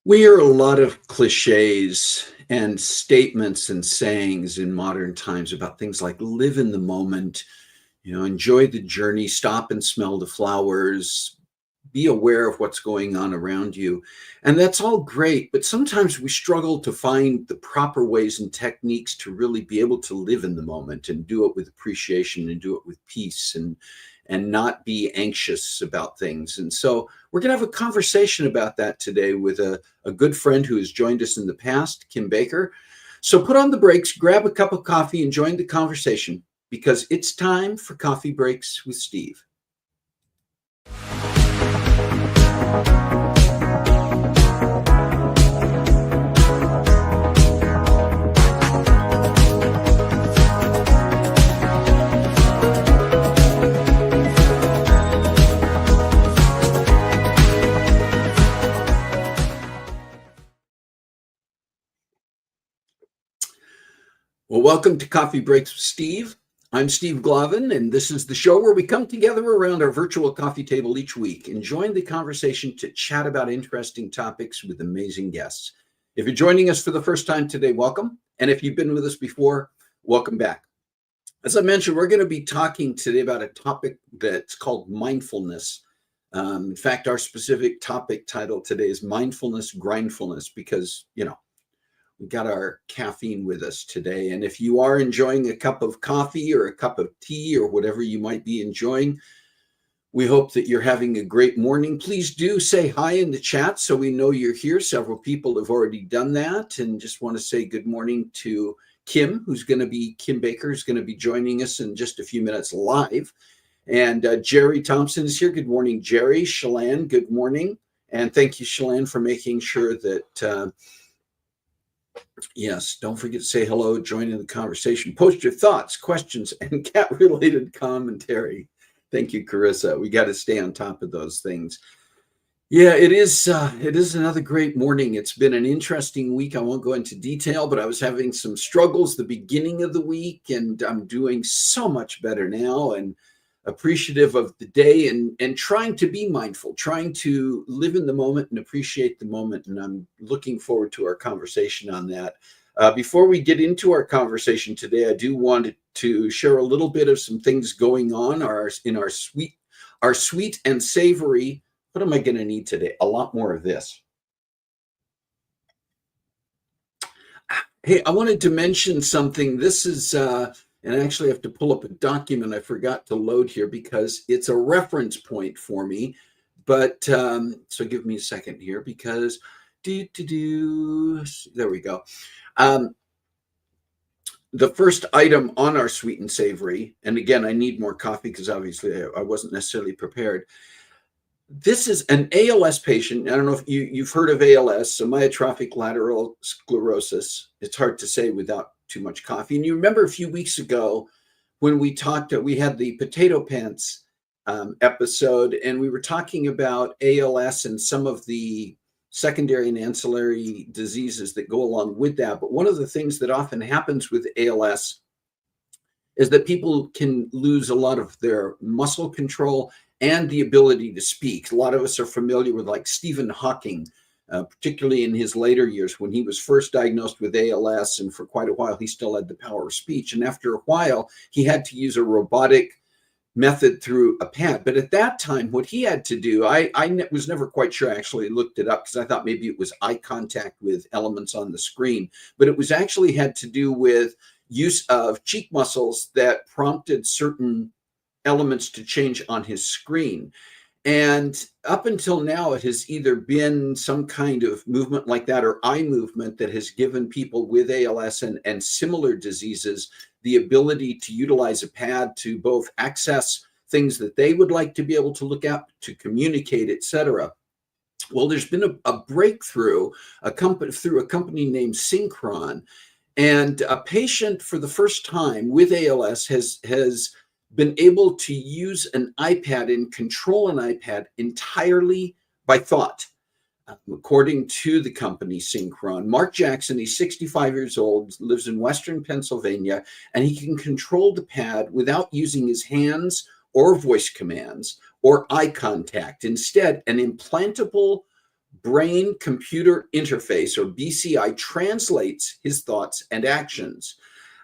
We hear a lot of cliches and statements and sayings in modern times about things like live in the moment, enjoy the journey, stop and smell the flowers, be aware of what's going on around you. And that's all great, but sometimes we struggle to find the proper ways and techniques to really be able to live in the moment and do it with appreciation and do it with peace and not be anxious about things. And so we're going to have a conversation about that today with a good friend who has joined us in the past, Kim Baker. So put on the brakes, grab a cup of coffee, and join the conversation because it's time for Coffee Breaks with Steve. Well, welcome to Coffee Breaks with Steve. I'm Steve Glavin, and this is the show where we come together around our virtual coffee table each week and join the conversation to chat about interesting topics with amazing guests. If you're joining us for the first time today, welcome. And if you've been with us before, welcome back. As I mentioned, we're going to be talking today about a topic that's called mindfulness. In fact, our specific topic title today is Mindfulness Grindfulness because, we got our caffeine with us today. And if you are enjoying a cup of coffee or a cup of tea or whatever you might be enjoying, We hope that you're having a great morning. Please do say hi in the chat so we know you're here. Several people have already done that, and just want to say good morning to Kim Baker, who's going to be joining us in just a few minutes live. And Jerry Thompson is here. Good morning, Jerry. Shalane, good morning. And thank you, Shalane, for making sure that, yes, don't forget to say hello, join in the conversation. Post your thoughts, questions, and cat-related commentary. Thank you, Carissa. We got to stay on top of those things. Yeah, it is another great morning. It's been an interesting week. I won't go into detail, but I was having some struggles the beginning of the week, and I'm doing so much better now and appreciative of the day and trying to be mindful, trying to live in the moment and appreciate the moment. And I'm looking forward to our conversation on that. Before we get into our conversation today, I do want to share a little bit of some things going on in our sweet and savory. What am I going to need today? A lot more of this. Hey, I wanted to mention something. This is, and I actually have to pull up a document I forgot to load here because it's a reference point for me. But so give me a second here because there we go. The first item on our sweet and savory, and again, I need more coffee because obviously I wasn't necessarily prepared. This is an ALS patient. I don't know if you've heard of ALS, so myotrophic lateral sclerosis. It's hard to say without too much coffee. And you remember a few weeks ago when we had the potato pants episode, and we were talking about ALS and some of the secondary and ancillary diseases that go along with that. But one of the things that often happens with ALS is that people can lose a lot of their muscle control and the ability to speak. A lot of us are familiar with like Stephen Hawking, particularly in his later years when he was first diagnosed with ALS, and for quite a while he still had the power of speech. And after a while, he had to use a robotic method through a pad. But at that time, what he had to do, I was never quite sure. I actually looked it up because I thought maybe it was eye contact with elements on the screen, but it was actually had to do with use of cheek muscles that prompted certain elements to change on his screen. And up until now, it has either been some kind of movement like that or eye movement that has given people with ALS and similar diseases the ability to utilize a pad to both access things that they would like to be able to look at, to communicate, etc. Well, there's been a breakthrough through a company named Synchron, and a patient for the first time with ALS has been able to use an iPad and control an iPad entirely by thought. According to the company Synchron, Mark Jackson, he's 65 years old, lives in Western Pennsylvania, and he can control the pad without using his hands or voice commands or eye contact. Instead, an implantable brain-computer interface, or BCI, translates his thoughts and actions.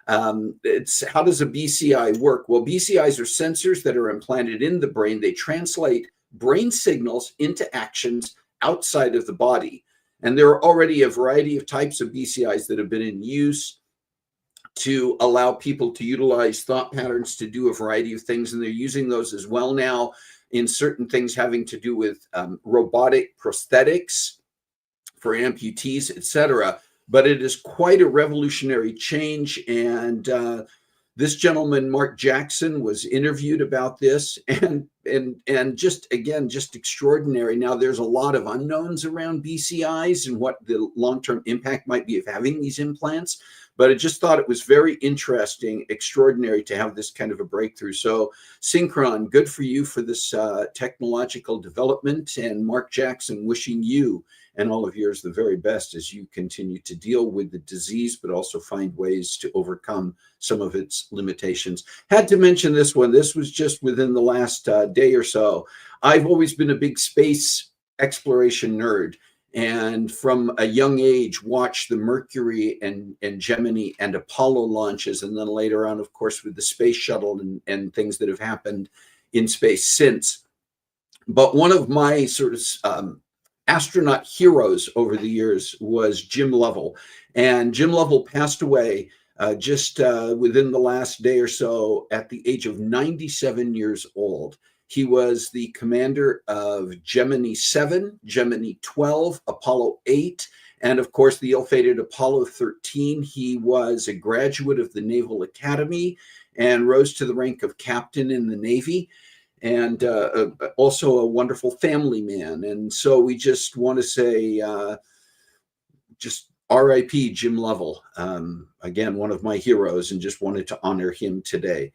How does a BCI work? Well, BCIs are sensors that are implanted in the brain. They translate brain signals into actions outside of the body. And there are already a variety of types of BCIs that have been in use to allow people to utilize thought patterns to do a variety of things. And they're using those as well now in certain things having to do with robotic prosthetics for amputees, etc. But it is quite a revolutionary change. And this gentleman, Mark Jackson, was interviewed about this, and just extraordinary. Now, there's a lot of unknowns around BCIs and what the long-term impact might be of having these implants, but I just thought it was very interesting, extraordinary to have this kind of a breakthrough. So Synchron, good for you for this technological development, and Mark Jackson, wishing you and all of yours the very best as you continue to deal with the disease, but also find ways to overcome some of its limitations. Had to mention this one. This was just within the last day or so. I've always been a big space exploration nerd, and from a young age watched the Mercury and Gemini and Apollo launches, and then later on, of course, with the space shuttle and things that have happened in space since. But one of my sort of astronaut heroes over the years was Jim Lovell. And Jim Lovell passed away just within the last day or so at the age of 97 years old. He was the commander of Gemini 7, Gemini 12, Apollo 8, and of course the ill-fated Apollo 13. He was a graduate of the Naval Academy and rose to the rank of captain in the Navy, and also a wonderful family man. And so we just want to say just R.I.P. Jim Lovell. Again, one of my heroes, and just wanted to honor him today.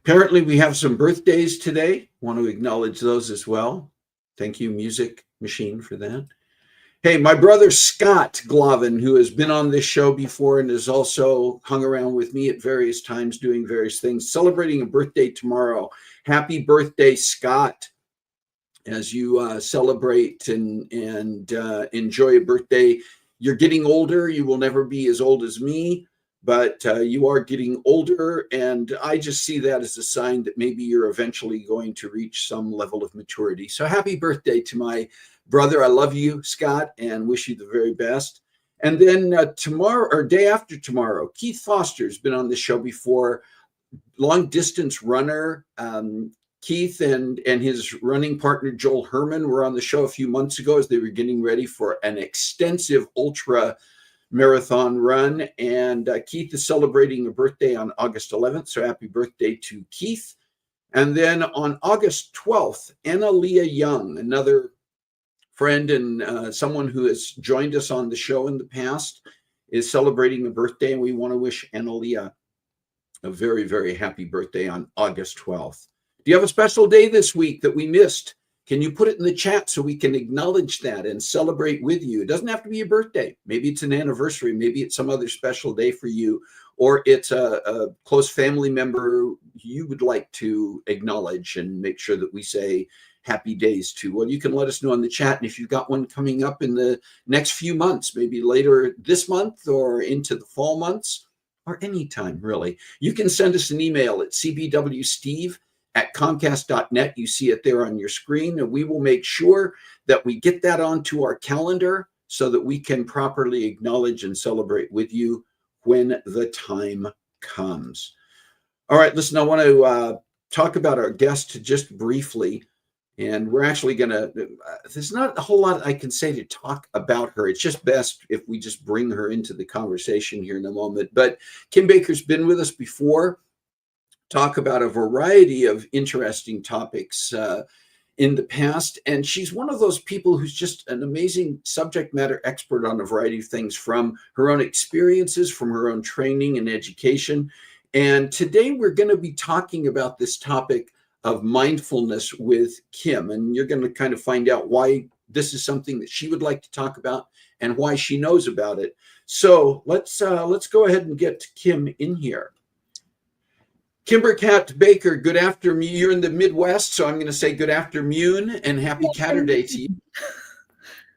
Apparently, we have some birthdays today. Want to acknowledge those as well. Thank you, Music Machine, for that. Hey, my brother Scott Glavin, who has been on this show before and has also hung around with me at various times doing various things, celebrating a birthday tomorrow. Happy birthday, Scott, as you celebrate and enjoy a birthday. You're getting older. You will never be as old as me, but you are getting older, and I just see that as a sign that maybe you're eventually going to reach some level of maturity. So happy birthday to my brother. I love you, Scott, and wish you the very best. And then tomorrow, or day after tomorrow, Keith Foster has been on the show before, long distance runner. Keith and his running partner, Joel Herman, were on the show a few months ago as they were getting ready for an extensive ultra marathon run. And Keith is celebrating a birthday on August 11th. So happy birthday to Keith. And then on August 12th, Anna Leah Young, another friend and someone who has joined us on the show in the past, is celebrating a birthday. And we want to wish Anna Leah a very, very happy birthday on August 12th. Do you have a special day this week that we missed? Can you put it in the chat so we can acknowledge that and celebrate with you? It doesn't have to be a birthday. Maybe it's an anniversary. Maybe it's some other special day for you, or it's a close family member you would like to acknowledge and make sure that we say happy days to. Well, you can let us know in the chat. And if you've got one coming up in the next few months, maybe later this month or into the fall months, or anytime really, you can send us an email at cbwsteve@comcast.net. You see it there on your screen, and we will make sure that we get that onto our calendar so that we can properly acknowledge and celebrate with you when the time comes. All right, listen, I want to talk about our guest just briefly. And we're actually going to, there's not a whole lot I can say to talk about her. It's just best if we just bring her into the conversation here in a moment. But Kim Baker's been with us before, talk about a variety of interesting topics in the past. And she's one of those people who's just an amazing subject matter expert on a variety of things, from her own experiences, from her own training and education. And today we're going to be talking about this topic of mindfulness with Kim. And you're going to kind of find out why this is something that she would like to talk about and why she knows about it. So let's go ahead and get Kim in here. Kimber Cat Baker, good afternoon. You're in the Midwest, so I'm going to say good afternoon and happy Catterday to you.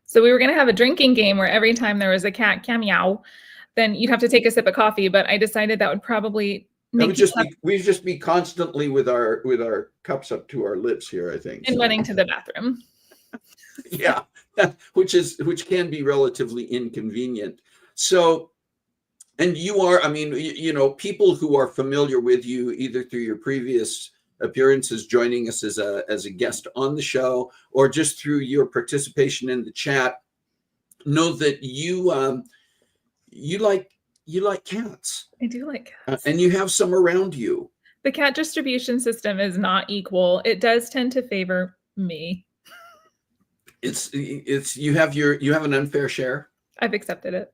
So we were going to have a drinking game where every time there was a cat meow, then you'd have to take a sip of coffee. But I decided that would probably we'd just be constantly with our cups up to our lips here, I think. And running to the bathroom. Yeah, which can be relatively inconvenient. So, and you are, I mean, you know, people who are familiar with you either through your previous appearances joining us as a guest on the show, or just through your participation in the chat, know that you like cats. I do like cats. And you have some around you. The cat distribution system is not equal. It does tend to favor me. You have an unfair share. I've accepted it.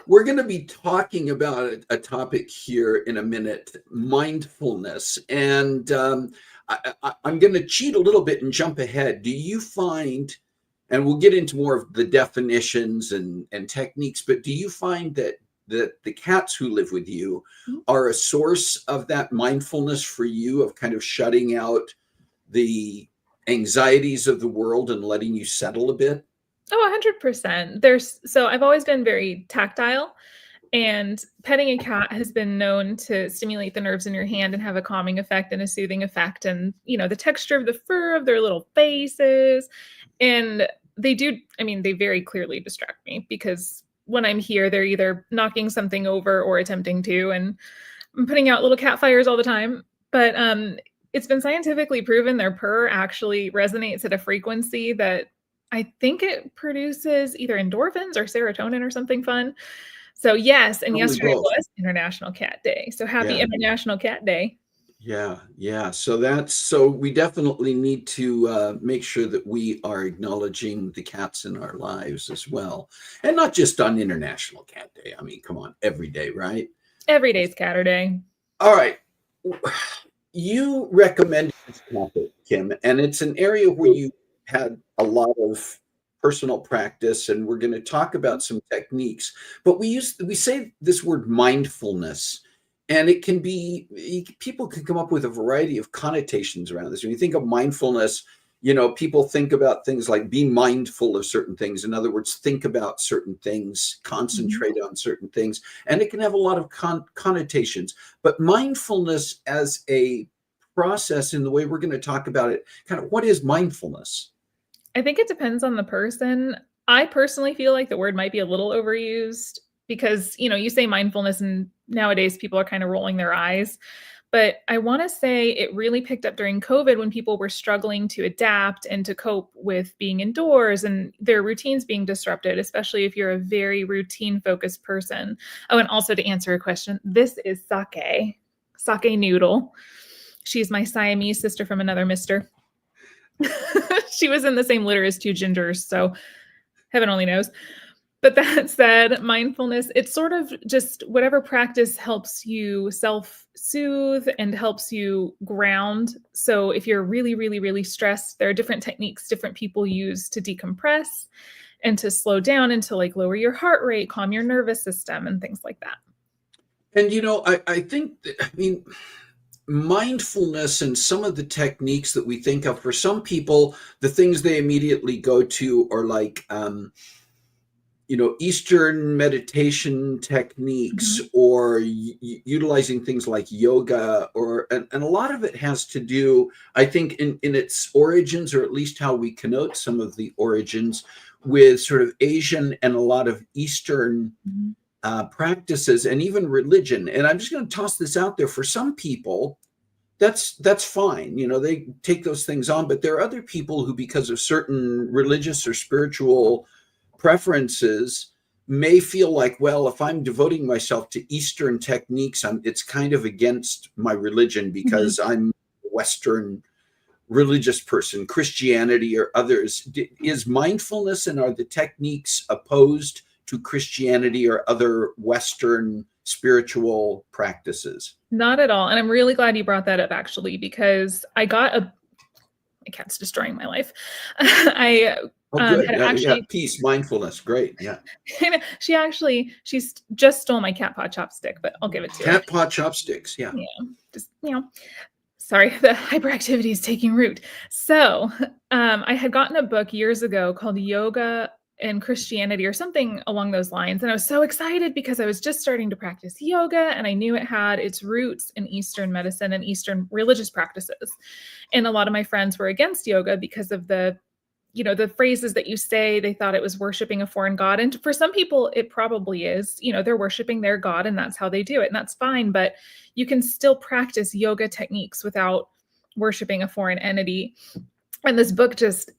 We're going to be talking about a topic here in a minute, mindfulness. And I'm going to cheat a little bit and jump ahead. Do you find, and we'll get into more of the definitions and techniques, but do you find that the cats who live with you are a source of that mindfulness for you, of kind of shutting out the anxieties of the world and letting you settle a bit? Oh, 100%. So I've always been very tactile, And petting a cat has been known to stimulate the nerves in your hand and have a calming effect and a soothing effect. And, the texture of the fur of their little faces. And they do, they very clearly distract me because when I'm here, they're either knocking something over or attempting to. And I'm putting out little cat fires all the time. But it's been scientifically proven their purr actually resonates at a frequency that I think it produces either endorphins or serotonin or something fun. So yes, and Probably yesterday both. was International Cat Day. So happy Yeah. International Cat Day. Yeah. So we definitely need to make sure that we are acknowledging the cats in our lives as well, and not just on International Cat Day. I mean, come on, every day, right? Every day's Catter Day. All right. You recommended this topic, Kim, and it's an area where you had a lot of personal practice, and we're going to talk about some techniques. But we say this word mindfulness, and it can be, people can come up with a variety of connotations around this. When you think of mindfulness, people think about things like be mindful of certain things. In other words, think about certain things, concentrate on certain things, and it can have a lot of connotations. But mindfulness as a process, in the way we're going to talk about it, kind of what is mindfulness? I think it depends on the person. I personally feel like the word might be a little overused because, you say mindfulness and nowadays people are kind of rolling their eyes. But I want to say it really picked up during COVID when people were struggling to adapt and to cope with being indoors and their routines being disrupted, especially if you're a very routine focused person. Oh, and also to answer a question, this is Sake Noodle. She's my Siamese sister from another mister. She was in the same litter as two gingers, so heaven only knows. But that said, mindfulness, it's sort of just whatever practice helps you self-soothe and helps you ground. So if you're really, really, really stressed, there are different techniques different people use to decompress and to slow down and to lower your heart rate, calm your nervous system, and things like that. And I think that, mindfulness and some of the techniques that we think of, for some people, the things they immediately go to are like Eastern meditation techniques, or utilizing things like yoga, and a lot of it has to do, I think, in its origins, or at least how we connote some of the origins, with sort of Asian and a lot of Eastern practices and even religion. And I'm just going to toss this out there. For some people, that's fine. They take those things on, but there are other people who, because of certain religious or spiritual preferences, may feel like, well, if I'm devoting myself to Eastern techniques, it's kind of against my religion because I'm a Western religious person, Christianity or others. Is mindfulness and are the techniques opposed to Christianity or other Western spiritual practices? Not at all. And I'm really glad you brought that up, actually, because my cat's destroying my life. Good. Had actually Peace, mindfulness. Great. Yeah. she's just stole my cat paw chopstick, but I'll give it to her. Cat paw chopsticks. Yeah. Yeah. Just, sorry, the hyperactivity is taking root. So I had gotten a book years ago called Yoga and Christianity or something along those lines. And I was so excited because I was just starting to practice yoga and I knew it had its roots in Eastern medicine and Eastern religious practices. And a lot of my friends were against yoga because of the phrases that you say. They thought it was worshiping a foreign god. And for some people, it probably is. They're worshiping their god and that's how they do it. And that's fine. But you can still practice yoga techniques without worshiping a foreign entity. And this book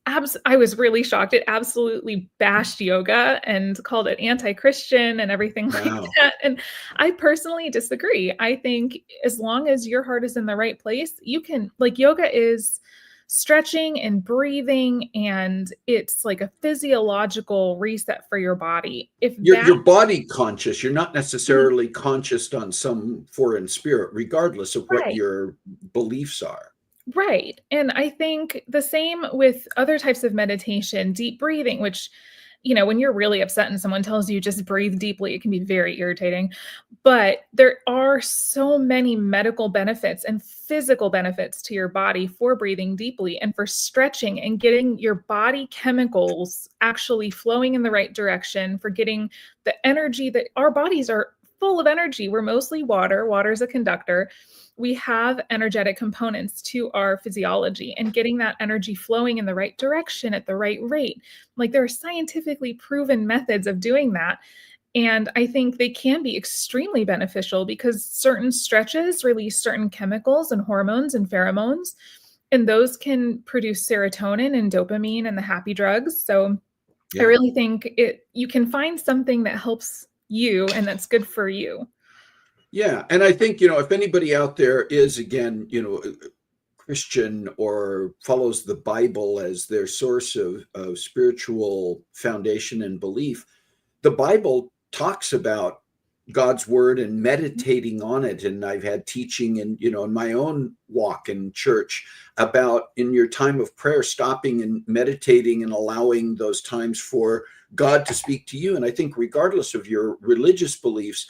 I was really shocked. It absolutely bashed yoga and called it anti-Christian and everything like that. And I personally disagree. I think as long as your heart is in the right place, you can, yoga is stretching and breathing, and it's like a physiological reset for your body. If you're body conscious, you're not necessarily conscious on some foreign spirit, regardless of what your beliefs are. Right. And I think the same with other types of meditation, deep breathing, which, when you're really upset and someone tells you just breathe deeply, it can be very irritating. But there are so many medical benefits and physical benefits to your body for breathing deeply and for stretching and getting your body chemicals actually flowing in the right direction, for getting the energy that our bodies are full of energy. We're mostly water. Water is a conductor. We have energetic components to our physiology, and getting that energy flowing in the right direction at the right rate. Like, there are scientifically proven methods of doing that. And I think they can be extremely beneficial because certain stretches release certain chemicals and hormones and pheromones, and those can produce serotonin and dopamine and the happy drugs. So I Yeah. really think you can find something that helps you and that's good for you. Yeah. And I think, if anybody out there is, again, Christian or follows the Bible as their source of spiritual foundation and belief, the Bible talks about God's word and meditating on it. And I've had teaching in my own walk in church about, in your time of prayer, stopping and meditating and allowing those times for God to speak to you. And I think regardless of your religious beliefs,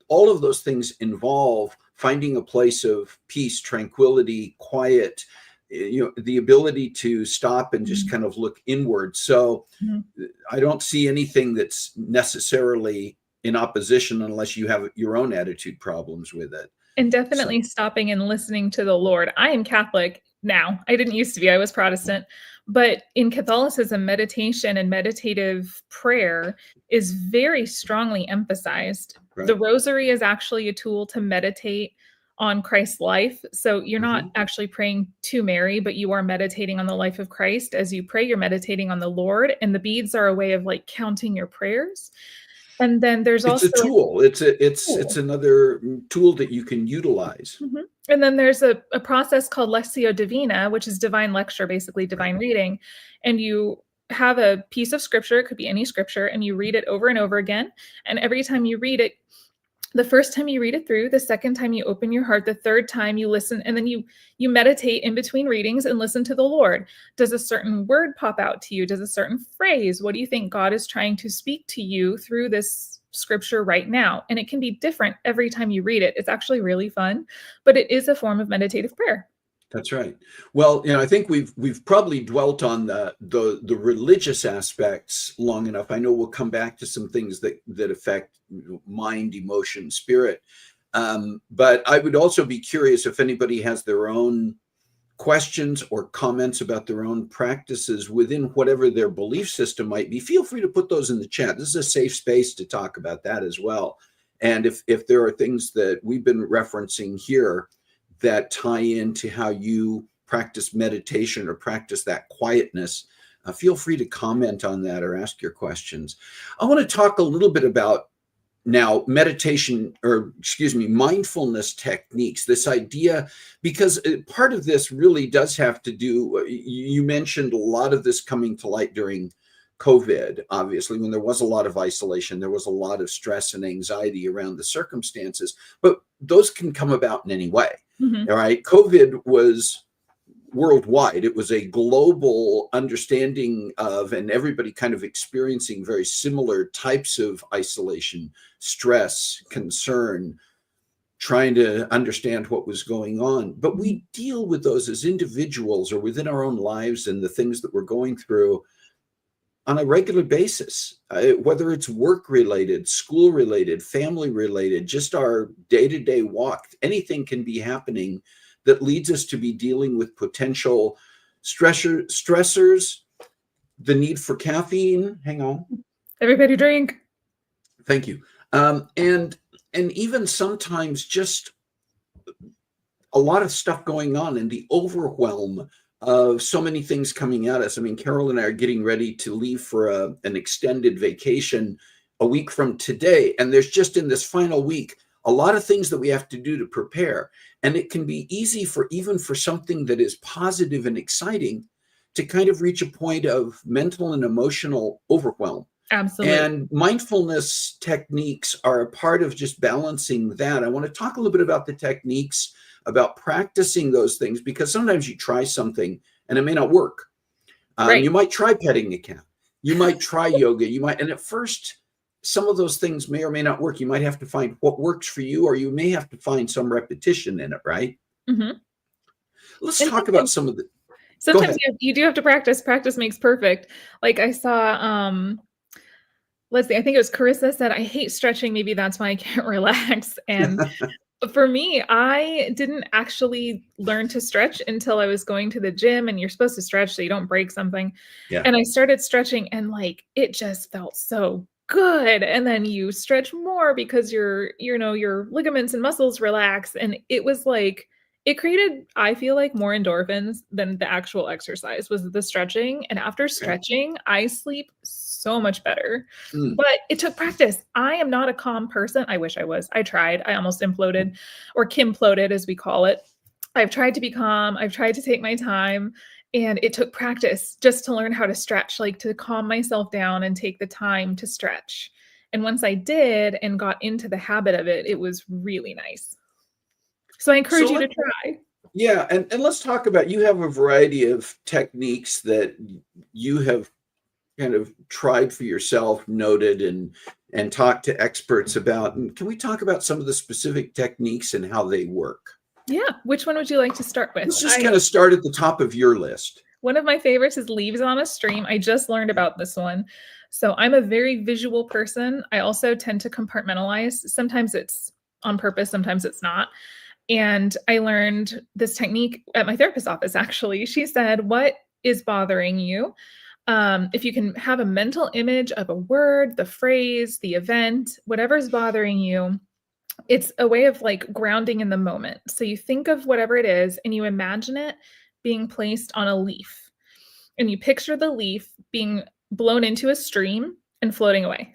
all of those things involve finding a place of peace, tranquility, quiet, the ability to stop and just kind of look inward. So Mhm. I don't see anything that's necessarily in opposition unless you have your own attitude problems with it. And So, definitely stopping and listening to the Lord. I am Catholic now. I didn't used to be, I was Protestant. But in Catholicism, meditation and meditative prayer is very strongly emphasized. The right. rosary is actually a tool to meditate on Christ's life. So you're not Hmm. actually praying to Mary, but you are meditating on the life of Christ. As you pray, you're meditating on the Lord, and the beads are a way of like counting your prayers. And then there's It's also a tool. It's a another tool that you can utilize. Mhm. And then there's a process called Lectio Divina, which is divine lecture, basically Right. divine reading. And you have a piece of scripture, it could be any scripture, and you read it over and over again. And every time you read it, the first time you read it through, the second time you open your heart, the third time you listen, and then you meditate in between readings and listen to the Lord. Does a certain word pop out to you? Does a certain phrase? What do you think God is trying to speak to you through this scripture right now? And it can be different every time you read it. It's actually really fun, but it is a form of meditative prayer. That's right. Well, I think we've probably dwelt on the religious aspects long enough. I know we'll come back to some things that affect mind, emotion, spirit. But I would also be curious if anybody has their own questions or comments about their own practices within whatever their belief system might be. Feel free to put those in the chat. This is a safe space to talk about that as well. And if there are things that we've been referencing here that tie into how you practice meditation or practice that quietness, feel free to comment on that or ask your questions. I want to talk a little bit about now meditation, or excuse me, mindfulness techniques, this idea, because part of this really does have to do, you mentioned a lot of this coming to light during COVID, obviously, when there was a lot of isolation, there was a lot of stress and anxiety around the circumstances, but those can come about in any way. Mhm. All right. COVID was worldwide. It was a global understanding of, and everybody kind of experiencing very similar types of isolation, stress, concern, trying to understand what was going on. But Mhm. we deal with those as individuals or within our own lives and the things that we're going through on a regular basis, whether it's work related, school related, family related, just our day to day walk. Anything can be happening that leads us to be dealing with potential stressors, the need for caffeine. Hang on. Everybody drink. Thank you. And even sometimes just a lot of stuff going on and the overwhelm of so many things coming at us. I mean, Carol and I are getting ready to leave for an extended vacation a week from today. And there's just in this final week, a lot of things that we have to do to prepare. And it can be easy for even for something that is positive and exciting to kind of reach a point of mental and emotional overwhelm. Absolutely. And mindfulness techniques are a part of just balancing that. I want to talk a little bit about the techniques, about practicing those things, because sometimes you try something and it may not work. Right. You might try petting a cat. You might try yoga. And at first, some of those things may or may not work. You might have to find what works for you, or you may have to find some repetition in it, right? Mhm. Let's And talk about some of the, go sometimes ahead. you do have to practice. Practice makes perfect. Like I saw let's see, I think it was Carissa said, I hate stretching. Maybe that's why I can't relax. And for me, I didn't actually learn to stretch until I was going to the gym, and you're supposed to stretch so you don't break something. Yeah. And I started stretching, and like it just felt so good. And then you stretch more because your ligaments and muscles relax. And it was like it created, I feel like, more endorphins than the actual exercise was the stretching. And after Okay. stretching, I sleep so much better. Mm. But it took practice. I am not a calm person. I wish I was. I tried. I almost imploded, or kimploded, as we call it. I've tried to be calm. I've tried to take my time. And it took practice just to learn how to stretch, like to calm myself down and take the time to stretch. And once I did and got into the habit of it, it was really nice. So I encourage So you let to try. Yeah, and let's talk about, you have a variety of techniques that you have kind of tried for yourself, noted, and talked to experts about. And can we talk about some of the specific techniques and how they work? Yeah. Which one would you like to start with? Let's just kind of start at the top of your list. One of my favorites is leaves on a stream. I just learned about this one. So I'm a very visual person. I also tend to compartmentalize. Sometimes it's on purpose, sometimes it's not. And I learned this technique at my therapist's office, actually. She said, what is bothering you? If you can have a mental image of a word, the phrase, the event, whatever's bothering you, it's a way of like grounding in the moment. So you think of whatever it is and you imagine it being placed on a leaf. And you picture the leaf being blown into a stream and floating away.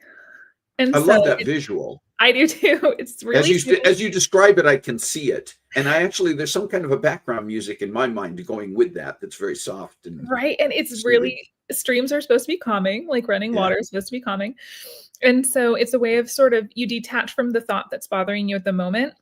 And I so love that visual. I do too. It's As really you cute. as you describe it, I can see it, and I actually, there's some kind of a background music in my mind going with that. That's very soft and Right. And it's soothing. really, streams are supposed to be calming, like running Yeah. water is supposed to be calming. And so it's a way of sort of, you detach from the thought that's bothering you at the moment.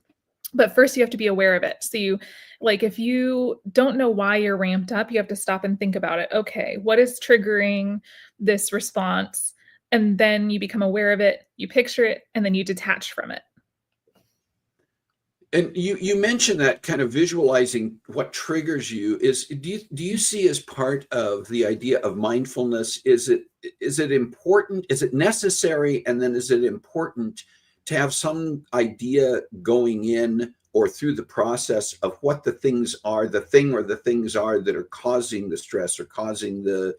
But first you have to be aware of it. So you, like, if you don't know why you're ramped up, you have to stop and think about it. Okay, what is triggering this response? And then you become aware of it, you picture it, and then you detach from it. And you mentioned that kind of visualizing what triggers you is, do you see as part of the idea of mindfulness? Is it important? Is it necessary? And then is it important to have some idea going in or through the process of what the things are, the thing or the things are that are causing the stress or causing the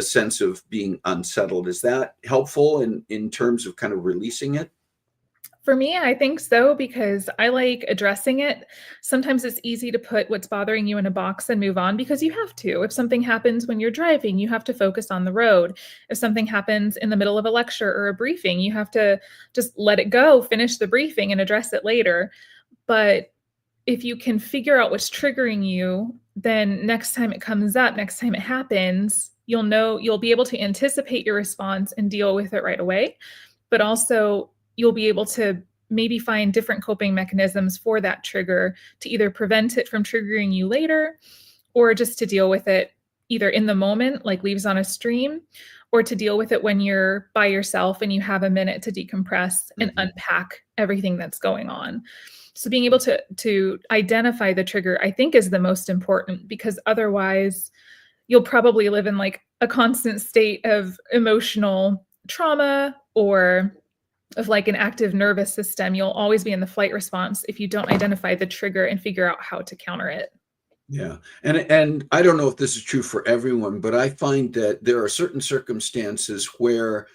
sense of being unsettled? Is that helpful in terms of kind of releasing it? For me, I think so, because I like addressing it. Sometimes it's easy to put what's bothering you in a box and move on because you have to. If something happens when you're driving, you have to focus on the road. If something happens in the middle of a lecture or a briefing, you have to just let it go, finish the briefing, and address it later. But if you can figure out what's triggering you, then next time it comes up, next time it happens, you'll be able to anticipate your response and deal with it right away. But also, you'll be able to maybe find different coping mechanisms for that trigger to either prevent it from triggering you later, or just to deal with it either in the moment, like leaves on a stream, or to deal with it when you're by yourself and you have a minute to decompress and Mhm. unpack everything that's going on. So being able to identify the trigger, I think, is the most important, because otherwise you'll probably live in like a constant state of emotional trauma or of like an active nervous system. You'll always be in the flight response if you don't identify the trigger and figure out how to counter it. Yeah. And I don't know if this is true for everyone, but I find that there are certain circumstances where,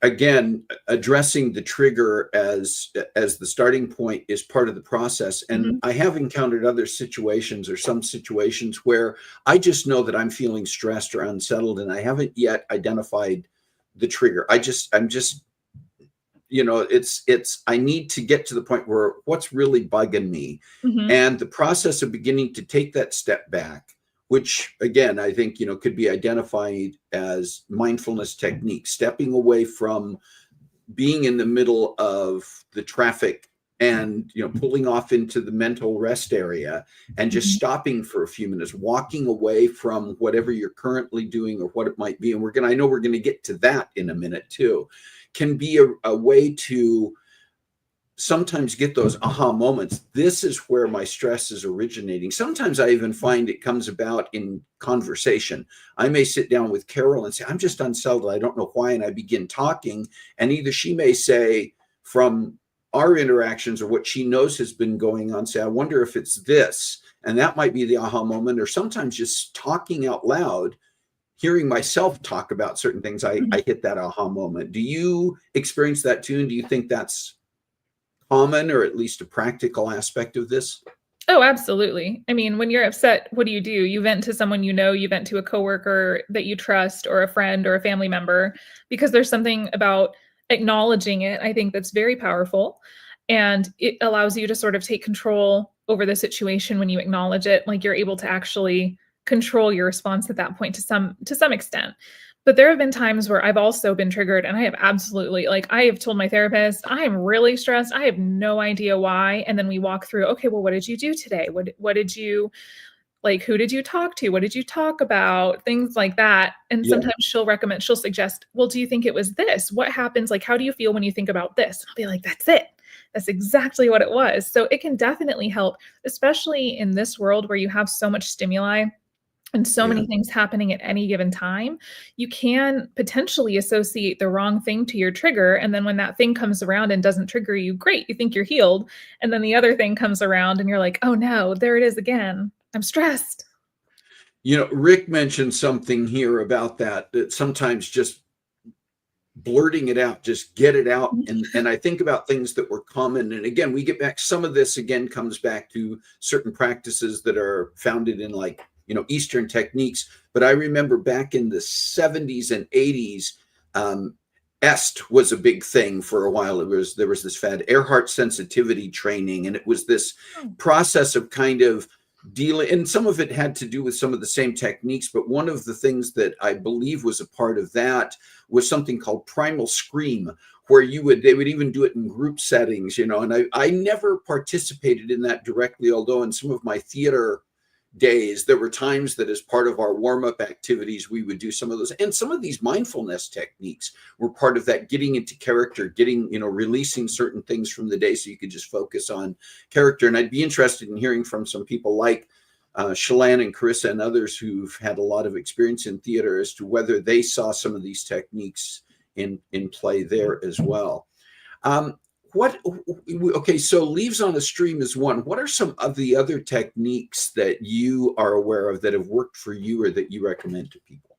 again, addressing the trigger as the starting point is part of the process. And Mhm. I have encountered other situations, or some situations, where I just know that I'm feeling stressed or unsettled and I haven't yet identified the trigger. I'm just, it's I need to get to the point where what's really bugging me, Mhm. and the process of beginning to take that step back, which again I think could be identified as mindfulness technique, stepping away from being in the middle of the traffic and pulling off into the mental rest area and just Mhm. stopping for a few minutes, walking away from whatever you're currently doing or what it might be. And I know we're going to get to that in a minute too, can be a way to sometimes get those aha moments. This is where my stress is originating. Sometimes I even find it comes about in conversation. I may sit down with Carol and say, I'm just unsettled. I don't know why. And I begin talking. And either she may say, from our interactions or what she knows has been going on, say, I wonder if it's this. And that might be the aha moment. Or sometimes just talking out loud, hearing myself talk about certain things, I hit that aha moment. Do you experience that too? And do you think that's common, or at least a practical aspect of this? Oh, absolutely. I mean, when you're upset, what do? You vent to someone you know, you vent to a coworker that you trust, or a friend or a family member, because there's something about acknowledging it, I think, that's very powerful. And it allows you to sort of take control over the situation when you acknowledge it. Like, you're able to actually control your response at that point to some extent. But there have been times where I've also been triggered, and I have absolutely, like, I have told my therapist, I am really stressed. I have no idea why. And then we walk through, okay, well, what did you do today? What did you, like, who did you talk to? What did you talk about? Things like that. And Yeah. sometimes she'll suggest, well, do you think it was this? What happens? Like, how do you feel when you think about this? And I'll be like, that's it. That's exactly what it was. So it can definitely help, especially in this world where you have so much stimuli and so Yeah. many things happening at any given time. You can potentially associate the wrong thing to your trigger. And then when that thing comes around and doesn't trigger you, great, you think you're healed. And then the other thing comes around and you're like, oh no, there it is again. I'm stressed. Rick mentioned something here about that sometimes just blurting it out, just get it out. And I think about things that were common. And again, we get back, some of this again comes back to certain practices that are founded in, like, Eastern techniques. But I remember back in the 70s and 80s, EST was a big thing for a while. There was this fad, Earhart sensitivity training, and it was this Oh. process of kind of dealing, and some of it had to do with some of the same techniques, but one of the things that I believe was a part of that was something called primal scream, where they would even do it in group settings, and I never participated in that directly, although in some of my theater days, there were times that as part of our warm-up activities, we would do some of those. And some of these mindfulness techniques were part of that, getting into character, releasing certain things from the day so you could just focus on character. And I'd be interested in hearing from some people like Shalane and Carissa and others who've had a lot of experience in theater as to whether they saw some of these techniques in play there as well. Okay, so leaves on a stream is one. What are some of the other techniques that you are aware of that have worked for you or that you recommend to people?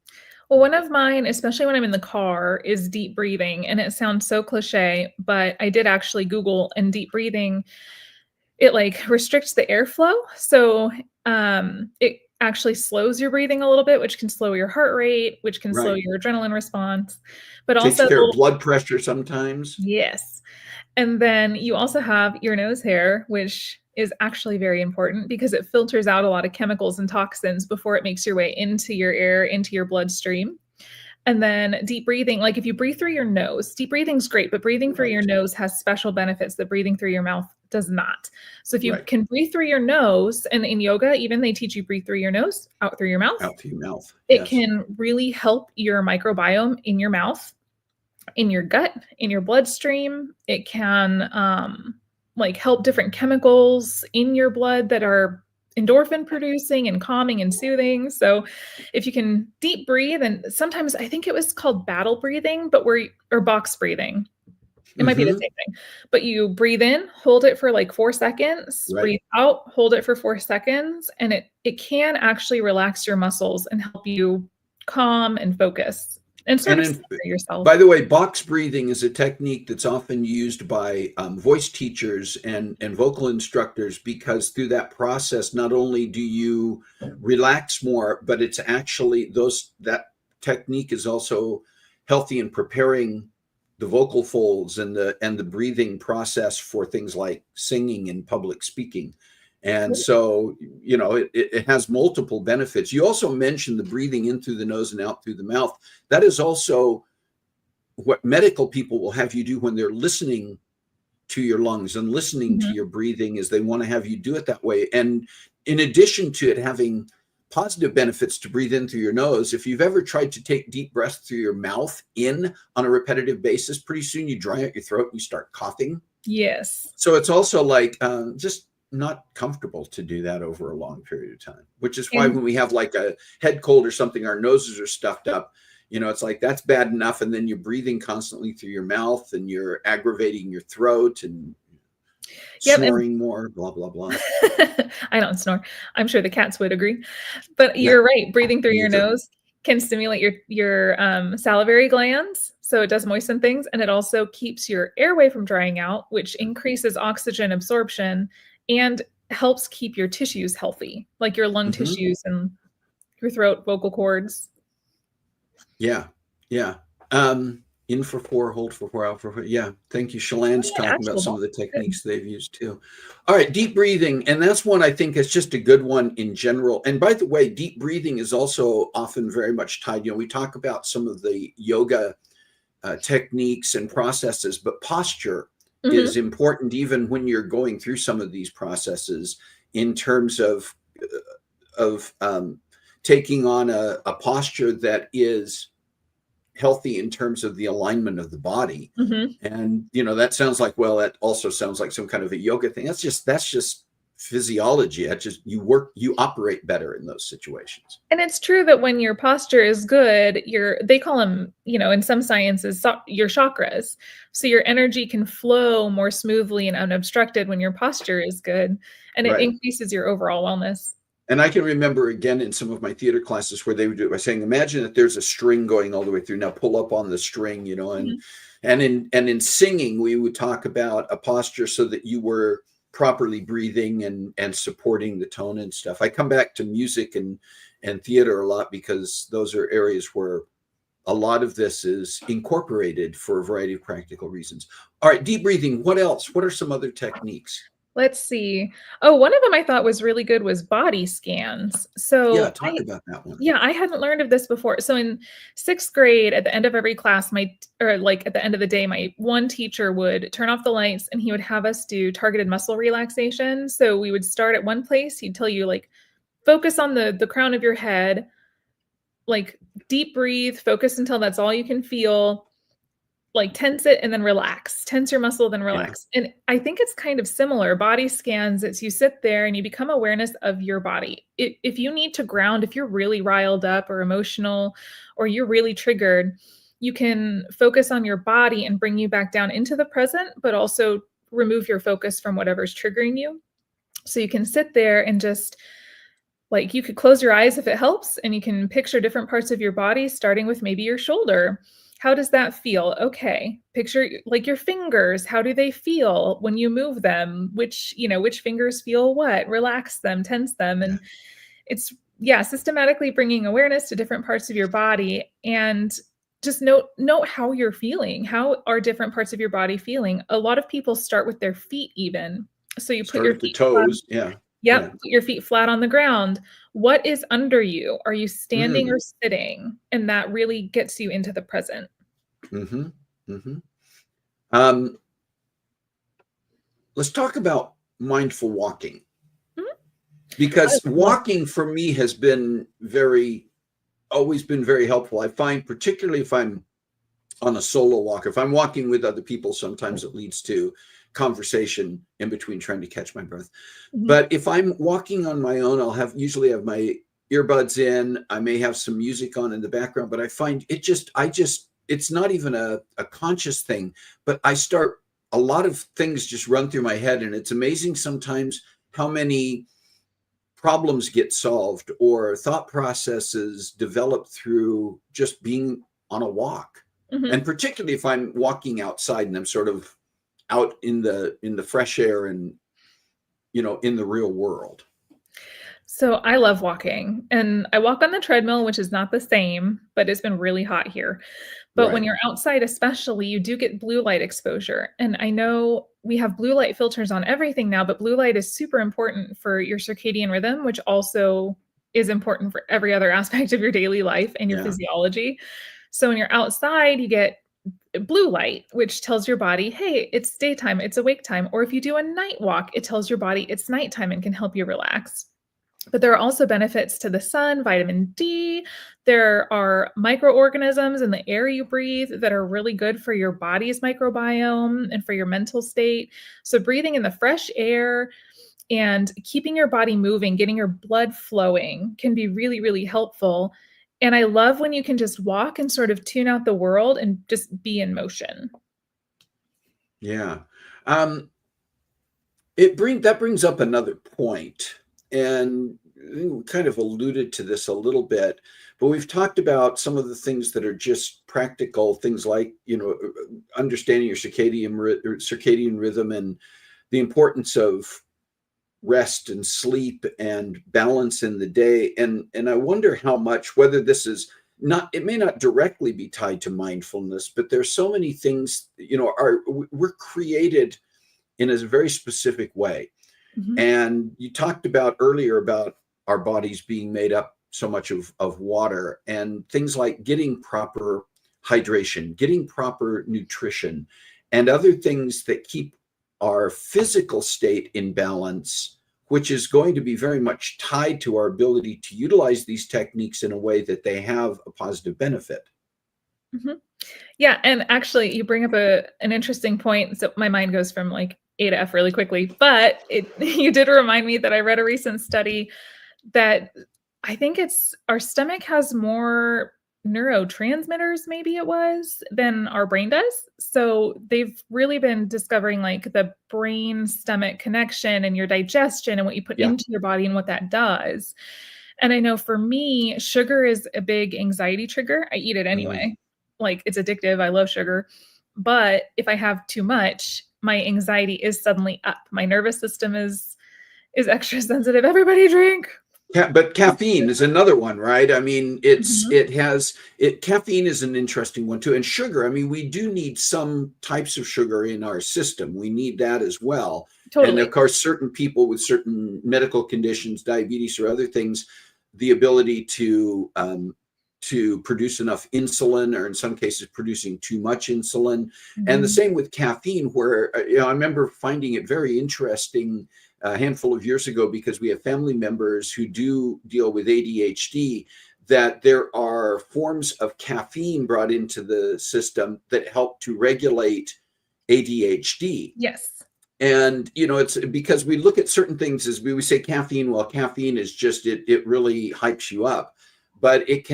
Well, one of mine, especially when I'm in the car, is deep breathing. And it sounds so cliche, but I did actually Google, and deep breathing, it like restricts the airflow. So it actually slows your breathing a little bit, which can slow your heart rate, which can slow Right. your adrenaline response. But Takes also, care of blood pressure sometimes. yes. And then you also have your nose hair, which is actually very important because it filters out a lot of chemicals and toxins before it makes your way into your air, into your bloodstream. And then deep breathing, like if you breathe through your nose, deep breathing's great, but breathing through your Right. nose has special benefits that breathing through your mouth does not. So if you Right. can breathe through your nose, and in yoga, even they teach you breathe through your nose, out through your mouth, Out through your mouth. it Yes. can really help your microbiome in your mouth, in your gut, in your bloodstream. It can like help different chemicals in your blood that are endorphin producing and calming and soothing. So if you can deep breathe, and sometimes I think it was called battle breathing, but or box breathing. It might be the Mm-hmm. same thing, but you breathe in, hold it for like 4 seconds, Right. breathe out, hold it for 4 seconds, and it can actually relax your muscles and help you calm and focus and sort of And center yourself. by the way, box breathing is a technique that's often used by voice teachers and vocal instructors, because through that process, not only do you relax more, but it's actually that technique is also healthy in preparing the vocal folds and the breathing process for things like singing and public speaking. And so, it has multiple benefits. You also mentioned the breathing in through the nose and out through the mouth. That is also what medical people will have you do when they're listening to your lungs and listening to Mhm. your breathing, is they want to have you do it that way. And in addition to it having positive benefits to breathe in through your nose, if you've ever tried to take deep breaths through your mouth in on a repetitive basis, pretty soon you dry out your throat and you start coughing. Yes. So it's also like just not comfortable to do that over a long period of time, which is why And when we have like a head cold or something, our noses are stuffed up. It's like that's bad enough. And then you're breathing constantly through your mouth and you're aggravating your throat and yep, and snoring more, blah, blah, blah. I don't snore. I'm sure the cats would agree. But Yeah, you're right, breathing through me your either. nose can stimulate your salivary glands, so it does moisten things, and it also keeps your airway from drying out, which increases oxygen absorption and helps keep your tissues healthy, like your lung Hmm. tissues and your throat, vocal cords. Yeah, yeah. In for four, hold for four, out for four. Yeah, thank you. Shalann's Yeah, talking about some actionable. of the Good. techniques they've used too. All right, deep breathing, and that's one I think is just a good one in general. And by the way, deep breathing is also often very much tied. We talk about some of the yoga techniques and processes, but posture is Mhm, important even when you're going through some of these processes in terms of taking on a posture that is healthy in terms of the alignment of the body. mhm. And that sounds like, well, that also sounds like some kind of a yoga thing. That's just physiology. That's just you operate better in those situations. And it's true that when your posture is good, they call them, in some sciences, your chakras. So your energy can flow more smoothly and unobstructed when your posture is good, and it Right. increases your overall wellness. And I can remember again in some of my theater classes where they would do it by saying, imagine that there's a string going all the way through. Now pull up on the string, and Mhm. and in singing, we would talk about a posture so that you were properly breathing and supporting the tone and stuff. I come back to music and theater a lot because those are areas where a lot of this is incorporated for a variety of practical reasons. All right, deep breathing. What else? What are some other techniques? Let's see. Oh, one of them I thought was really good was body scans. Yeah, So talk about that one. yeah, I hadn't learned of this before. So in 6th grade, at the end of every class, or like at the end of the day, my one teacher would turn off the lights and he would have us do targeted muscle relaxation. So we would start at one place. He'd tell you like focus on the crown of your head, like deep breathe, focus until that's all you can feel, like tense it and then relax. Tense your muscle, then Yeah, relax. And I think it's kind of similar. Body scans, it's you sit there and you become awareness of your body. If you need to ground, if you're really riled up or emotional or you're really triggered, you can focus on your body and bring you back down into the present, but also remove your focus from whatever's triggering you. So you can sit there and just like you could close your eyes if it helps, and you can picture different parts of your body, starting with maybe your shoulder. How does that feel? Okay. Picture like your fingers. How do they feel when you move them? Which fingers feel what? Relax them, tense them. yeah. And it's, yeah, systematically bringing awareness to different parts of your body and just note how you're feeling. How are different parts of your body feeling? A lot of people start with their feet even. So you put Start your at the feet flat. toes. Yeah, Yep, yeah. put your feet flat on the ground. What is under you? Are you standing Mm, or sitting? And that really gets you into the present. mm-hmm, mm-hmm. Um, let's talk about mindful walking Mhm. I because love walking for me has been always been very helpful. I find, particularly if I'm on a solo walk, if I'm walking with other people, sometimes it leads to conversation in between trying to catch my breath. mhm. But if I'm walking on my own, usually have my earbuds in. I may have some music on in the background, but I find it's not even a conscious thing, but a lot of things just run through my head. And it's amazing sometimes how many problems get solved or thought processes develop through just being on a walk. And Mhm. particularly if I'm walking outside and I'm sort of out in the fresh air and in the real world. So I love walking, and I walk on the treadmill, which is not the same, but it's been really hot here. But when Right. you're outside especially, you do get blue light exposure, and I know we have blue light filters on everything now, but blue light is super important for your circadian rhythm, which also is important for every other aspect of your daily life and your Yeah. physiology. So when you're outside, you get blue light, which tells your body, "Hey, it's daytime, it's awake time." Or if you do a night walk, it tells your body it's nighttime and can help you relax. But there are also benefits to the sun, vitamin D. There are microorganisms in the air you breathe that are really good for your body's microbiome and for your mental state. So, breathing in the fresh air and keeping your body moving, getting your blood flowing can be really, really helpful. And I love when you can just walk and sort of tune out the world and just be in motion. Yeah. Um, that brings up another point, and we kind of alluded to this a little bit, but we've talked about some of the things that are just practical things like, understanding your circadian rhythm and the importance of rest and sleep and balance in the day. And I wonder how much, whether this is not, it may not directly be tied to mindfulness, but there's so many things, we're created in a very specific way. Mhm. And you talked about earlier about our bodies being made up so much of water, and things like getting proper hydration, getting proper nutrition, and other things that keep our physical state in balance, which is going to be very much tied to our ability to utilize these techniques in a way that they have a positive benefit. Mhm. Yeah, and actually, you bring up an interesting point. So my mind goes from like A to F really quickly, but it you did remind me that I read a recent study that I think it's our stomach has more neurotransmitters, maybe it was, than our brain does. So they've really been discovering like the brain stomach connection and your digestion and what you put Yeah. into your body and what that does. And I know for me, sugar is a big anxiety trigger. I eat it Mm. anyway. Like it's addictive. I love sugar. But if I have too much, my anxiety is suddenly up. My nervous system is extra sensitive. Everybody drink. But caffeine is another one, right? I mean, Mhm. caffeine is an interesting one too. And sugar, I mean, we do need some types of sugar in our system. We need that as well. And Totally. of course, certain people with certain medical conditions, diabetes or other things, the ability to produce enough insulin, or in some cases producing too much insulin. And the Mhm. same with caffeine, where I remember finding it very interesting a handful of years ago, because we have family members who do deal with ADHD, that there are forms of caffeine brought into the system that help to regulate ADHD. Yes. And it's because we look at certain things as we say caffeine. Well, caffeine is just it really hypes you up, but it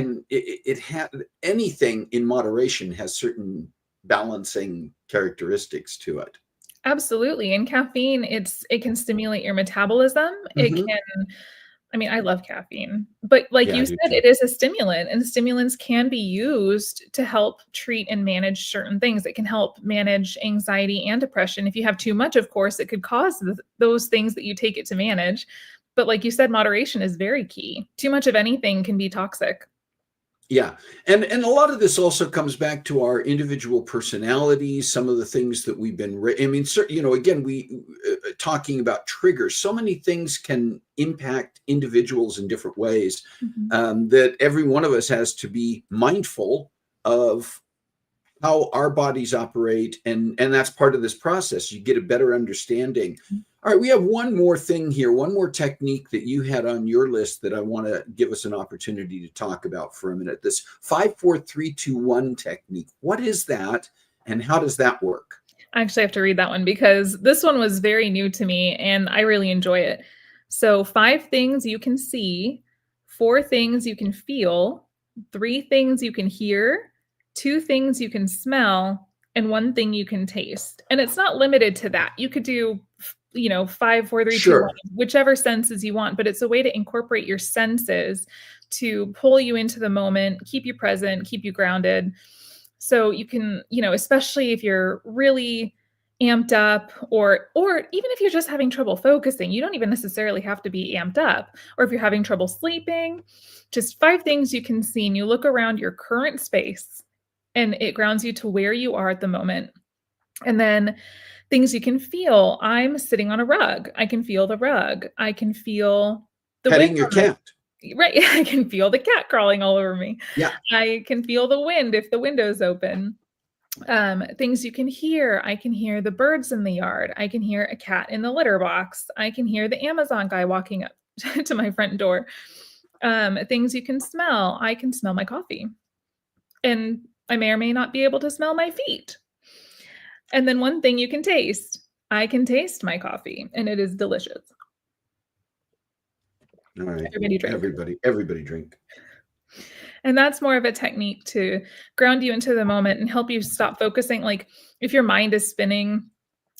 has anything in moderation has certain balancing characteristics to it. Absolutely. And caffeine, it can stimulate your metabolism. It Hmm. can I mean, I love caffeine, but like Yeah, you I do said, too. it is a stimulant, and stimulants can be used to help treat and manage certain things. It can help manage anxiety and depression. If you have too much, of course, it could cause those things that you take it to manage. But like you said, moderation is very key. Too much of anything can be toxic. Yeah. And a lot of this also comes back to our individual personalities, some of the things that we've been, I mean, again, we talking about triggers, so many things can impact individuals in different ways, Mhm. that every one of us has to be mindful of how our bodies operate, and that's part of this process. You get a better understanding. All right, we have one more thing here, one more technique that you had on your list that I want to give us an opportunity to talk about for a minute. This 5 4 3 2 1 technique, what is that, and how does that work? I actually have to read that one because this one was very new to me and I really enjoy it. So, 5 things you can see, 4 things you can feel, 3 things you can hear, 2 things you can smell, and 1 thing you can taste. And it's not limited to that. You could do, 5 4 3 2 1, Sure. whichever senses you want, but it's a way to incorporate your senses to pull you into the moment, keep you present, keep you grounded. So you can, especially if you're really amped up, or even if you're just having trouble focusing, you don't even necessarily have to be amped up. Or if you're having trouble sleeping, just 5 things you can see, and you look around your current space and it grounds you to where you are at the moment. And then things you can feel. I'm sitting on a rug. I can feel the rug. I can feel the wind Petting your on my cat. right. I can feel the cat crawling all over me. Yeah. I can feel the wind if the window's open. Things you can hear. I can hear the birds in the yard. I can hear a cat in the litter box. I can hear the Amazon guy walking up to my front door. Things you can smell. I can smell my coffee, and I may or may not be able to smell my feet. And then one thing you can taste. I can taste my coffee, and it is delicious. All right. Everybody drink. Everybody drink. And that's more of a technique to ground you into the moment and help you stop focusing. Like if your mind is spinning,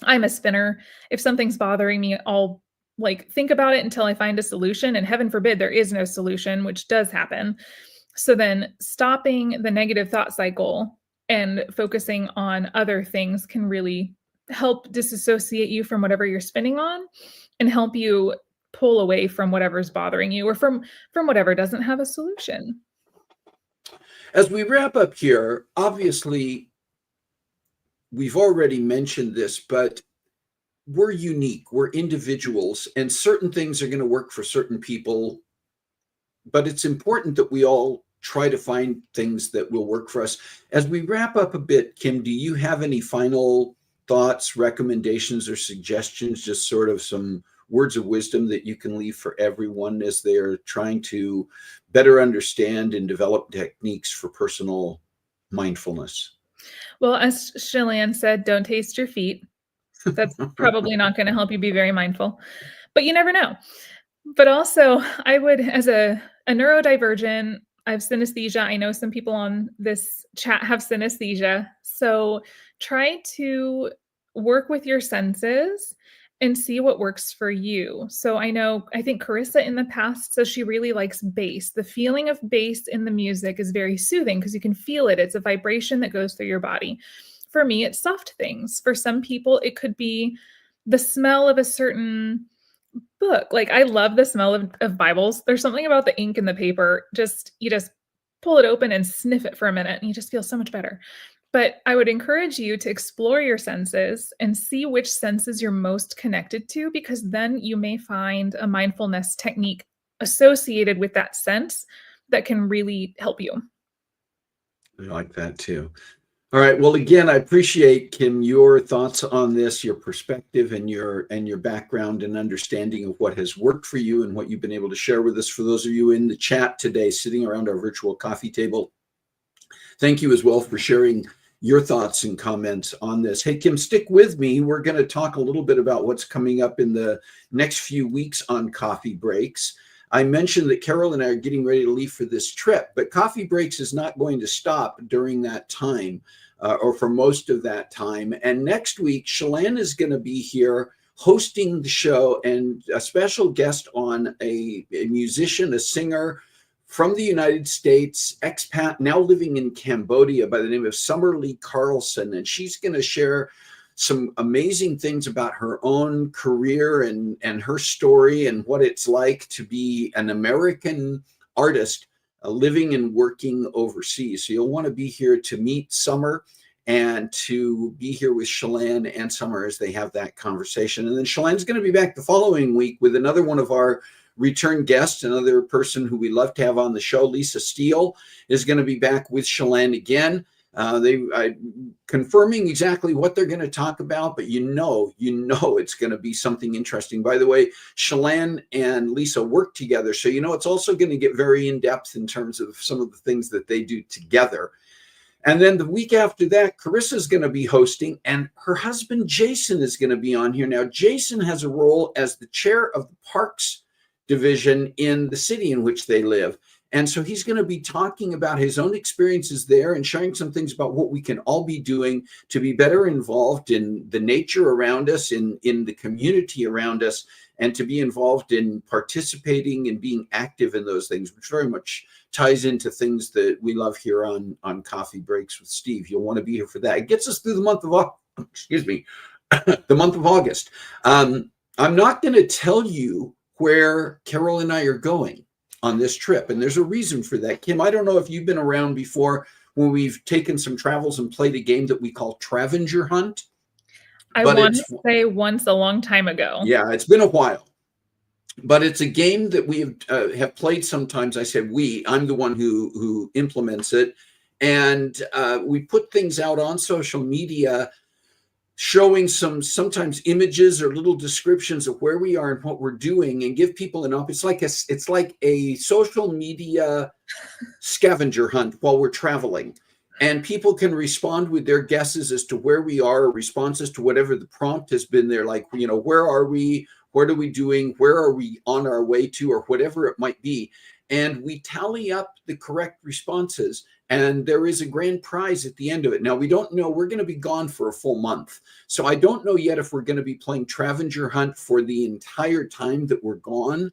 I'm a spinner. If something's bothering me, I'll like think about it until I find a solution. And heaven forbid there is no solution, which does happen. So then stopping the negative thought cycle and focusing on other things can really help disassociate you from whatever you're spinning on and help you pull away from whatever's bothering you or from whatever doesn't have a solution. As we wrap up here, obviously, we've already mentioned this, but we're unique, we're individuals, and certain things are going to work for certain people. But it's important that we all try to find things that will work for us. As we wrap up a bit, Kim, do you have any final thoughts, recommendations, or suggestions, just sort of some words of wisdom that you can leave for everyone as they're trying to better understand and develop techniques for personal mindfulness? Well, as Shalane said, don't taste your feet. That's probably not going to help you be very mindful, but you never know. But also, I would, as a neurodivergent, I have synesthesia. I know some people on this chat have synesthesia. So try to work with your senses and see what works for you. So I think Carissa in the past says she really likes bass. The feeling of bass in the music is very soothing because you can feel it. It's a vibration that goes through your body. For me, it's soft things. For some people, it could be the smell of a certain book. Like I love the smell of Bibles. There's something about the ink and the paper. You just pull it open and sniff it for a minute and you just feel so much better. But I would encourage you to explore your senses and see which senses you're most connected to, because then you may find a mindfulness technique associated with that sense that can really help you. I like that too. All right. Well, again, I appreciate, Kim, your thoughts on this, your perspective and your background and understanding of what has worked for you and what you've been able to share with us. For those of you in the chat today, sitting around our virtual coffee table, thank you as well for sharing your thoughts and comments on this. Hey, Kim, stick with me. We're going to talk a little bit about what's coming up in the next few weeks on Coffee Breaks. I mentioned that Carol and I are getting ready to leave for this trip, but Coffee Breaks is not going to stop during that time or for most of that time. And next week, Shalane is going to be here hosting the show, and a special guest on a musician, a singer from the United States, expat, now living in Cambodia, by the name of Summerlee Carlson. And she's going to share some amazing things about her own career and her story and what it's like to be an American artist living and working overseas. So you'll want to be here to meet Summer and to be here with Shalane and Summer as they have that conversation. And then Shalane's going to be back the following week with another one of our return guests, another person who we love to have on the show. Lisa Steele is going to be back with Shalane again. Confirming exactly what they're going to talk about, but you know it's going to be something interesting. By the way, Shalane and Lisa work together, so it's also going to get very in depth in terms of some of the things that they do together. And then the week after that, Carissa is going to be hosting, and her husband Jason is going to be on here. Now, Jason has a role as the chair of the Parks Division in the city in which they live. And so he's going to be talking about his own experiences there and sharing some things about what we can all be doing to be better involved in the nature around us, in the community around us, and to be involved in participating and being active in those things, which very much ties into things that we love here on Coffee Breaks with Steve. You'll want to be here for that. It gets us through the month of the month of August. I'm not going to tell you where Carol and I are going on this trip, and there's a reason for that. Kim, I don't know if you've been around before when we've taken some travels and played a game that we call Travenger Hunt. I want to say once a long time ago. Yeah, it's been a while, but it's a game that we have played sometimes. I said I'm the one who implements it, and we put things out on social media showing sometimes images or little descriptions of where we are and what we're doing, and give people an op. It's like a social media scavenger hunt while we're traveling. And people can respond with their guesses as to where we are, or responses to whatever the prompt has been there. Like, where are we? What are we doing? Where are we on our way to, or whatever it might be? And we tally up the correct responses, and there is a grand prize at the end of it. Now, we don't know. We're going to be gone for a full month. So I don't know yet if we're going to be playing Travenger Hunt for the entire time that we're gone.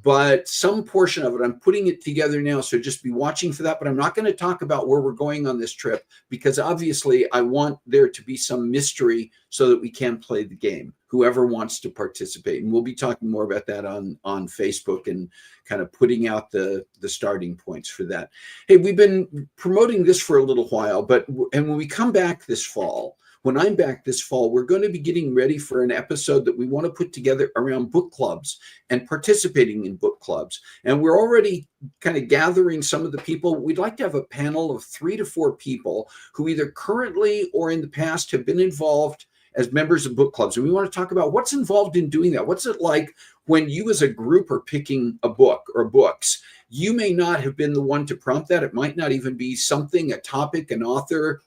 But some portion of it, I'm putting it together now. So just be watching for that. But I'm not going to talk about where we're going on this trip, because obviously I want there to be some mystery so that we can play the game, whoever wants to participate. And we'll be talking more about that on Facebook, and kind of putting out the starting points for that. Hey, we've been promoting this for a little while, and when we come back this fall, when I'm back this fall, we're going to be getting ready for an episode that we want to put together around book clubs and participating in book clubs. And we're already kind of gathering some of the people. We'd like to have a panel of 3 to 4 people who either currently or in the past have been involved as members of book clubs. And we want to talk about what's involved in doing that. What's it like when you as a group are picking a book or books? You may not have been the one to prompt that. It might not even be something, a topic, an author,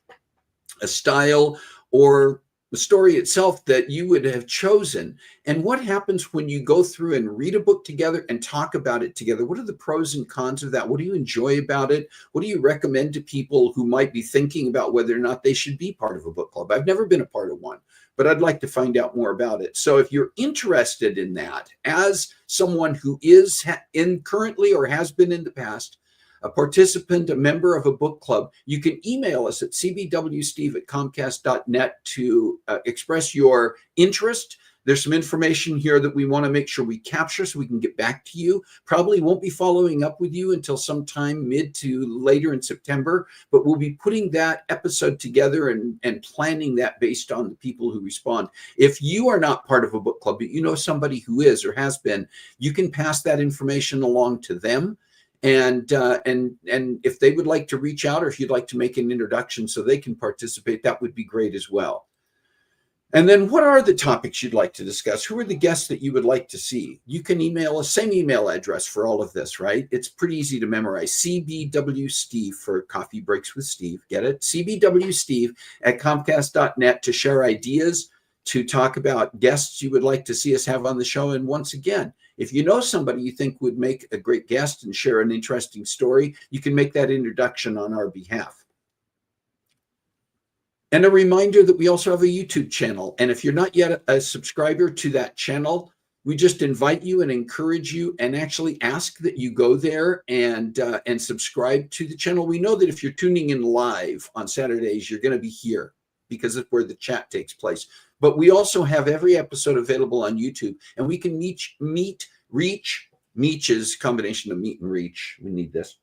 a style, or the story itself that you would have chosen. And what happens when you go through and read a book together and talk about it together? What are the pros and cons of that? What do you enjoy about it? What do you recommend to people who might be thinking about whether or not they should be part of a book club? I've never been a part of one, but I'd like to find out more about it. So if you're interested in that, as someone who is in currently or has been in the past, a participant, a member of a book club, you can email us at cbwsteve@comcast.net to express your interest. There's some information here that we want to make sure we capture so we can get back to you. Probably won't be following up with you until sometime mid to later in September, but we'll be putting that episode together and planning that based on the people who respond. If you are not part of a book club, but you know somebody who is or has been, you can pass that information along to them. And if they would like to reach out, or if you'd like to make an introduction so they can participate, that would be great as well. And then what are the topics you'd like to discuss? Who are the guests that you would like to see? You can email us, same email address for all of this, right? It's pretty easy to memorize. CBWSteve for Coffee Breaks with Steve. Get it? CBWSteve@comcast.net to share ideas, to talk about guests you would like to see us have on the show. And once again, if you know somebody you think would make a great guest and share an interesting story, you can make that introduction on our behalf. And a reminder that we also have a YouTube channel. And if you're not yet a subscriber to that channel, we just invite you and encourage you and actually ask that you go there and subscribe to the channel. We know that if you're tuning in live on Saturdays, you're going to be here because it's where the chat takes place. But we also have every episode available on YouTube, and we can reach is combination of meet and reach. We need this.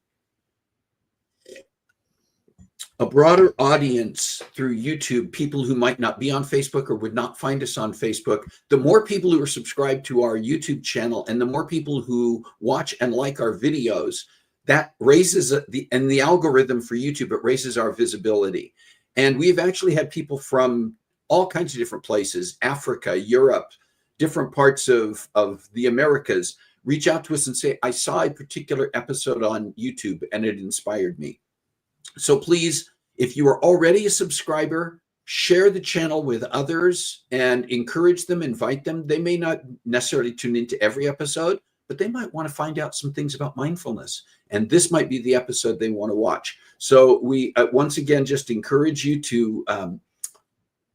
A broader audience through YouTube, people who might not be on Facebook or would not find us on Facebook. The more people who are subscribed to our YouTube channel and the more people who watch and like our videos, that raises the algorithm for YouTube, it raises our visibility. And we've actually had people from all kinds of different places, Africa, Europe, different parts of the Americas, reach out to us and say, I saw a particular episode on YouTube and it inspired me. So please, if you are already a subscriber, share the channel with others and encourage them, invite them. They may not necessarily tune into every episode, but they might want to find out some things about mindfulness. And this might be the episode they want to watch. So we, once again, just encourage you to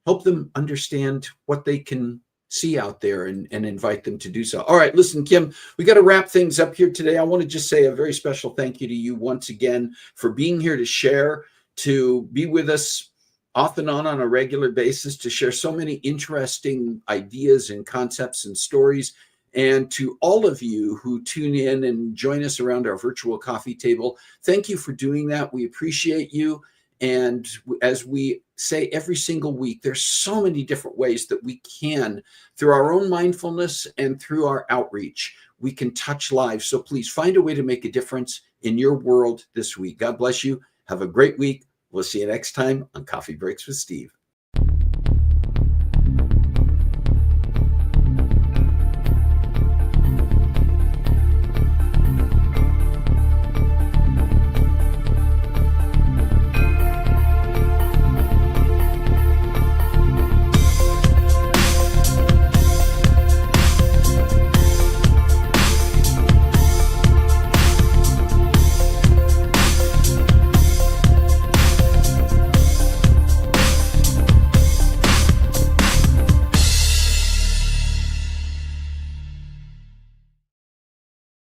help them understand what they can see out there and invite them to do so. All right, listen, Kim, we got to wrap things up here today. I want to just say a very special thank you to you once again for being here to share, to be with us off and on a regular basis, to share so many interesting ideas and concepts and stories. And to all of you who tune in and join us around our virtual coffee table, thank you for doing that. We appreciate you. And as we say every single week, there's so many different ways that we can, through our own mindfulness and through our outreach, we can touch lives. So please find a way to make a difference in your world this week. God bless you. Have a great week. We'll see you next time on Coffee Breaks with Steve.